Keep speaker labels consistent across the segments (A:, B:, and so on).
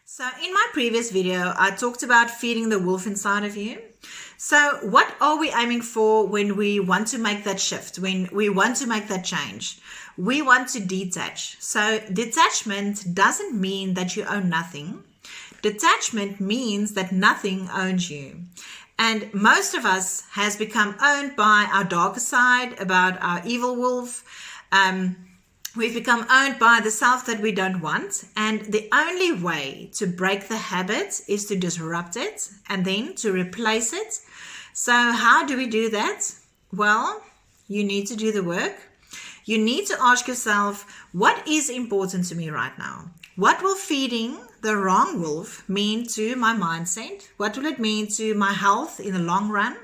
A: So in my previous video, I talked about feeding the wolf inside of you. So what are we aiming for when we want to make that shift, when we want to make that change? We want to detach. So detachment doesn't mean that you own nothing. Detachment means that nothing owns you. And most of us has become owned by our darker side, about our evil wolf. We've become owned by the self that we don't want. And the only way to break the habit is to disrupt it and then to replace it. So how do we do that? Well, you need to do the work. You need to ask yourself, what is important to me right now? What will feeding the wrong wolf mean to my mindset? What will it mean to my health in the long run?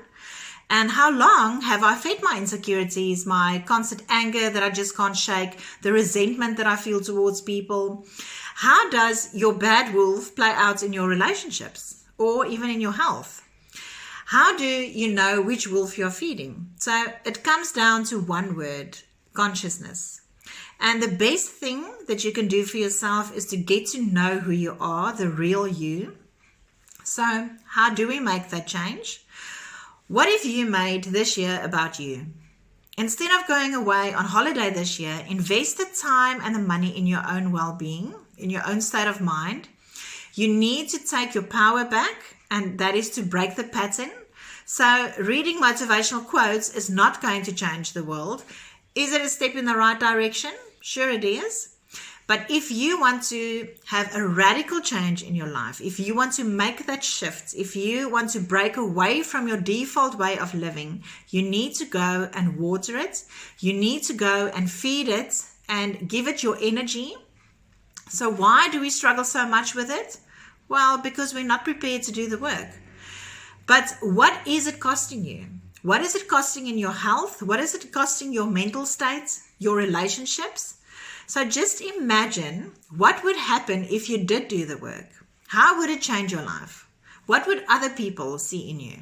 A: And how long have I fed my insecurities, my constant anger that I just can't shake, the resentment that I feel towards people? How does your bad wolf play out in your relationships or even in your health? How do you know which wolf you're feeding? So it comes down to one word: consciousness. And the best thing that you can do for yourself is to get to know who you are, the real you. So how do we make that change? What if you made this year about you? Instead of going away on holiday this year, invest the time and the money in your own well-being, in your own state of mind. You need to take your power back, and that is to break the pattern. So reading motivational quotes is not going to change the world. Is it a step in the right direction? Sure it is. But if you want to have a radical change in your life, if you want to make that shift, if you want to break away from your default way of living, you need to go and water it. You need to go and feed it and give it your energy. So why do we struggle so much with it? Well, because we're not prepared to do the work. But what is it costing you? What is it costing in your health? What is it costing your mental state, your relationships? So just imagine what would happen if you did do the work. How would it change your life? What would other people see in you?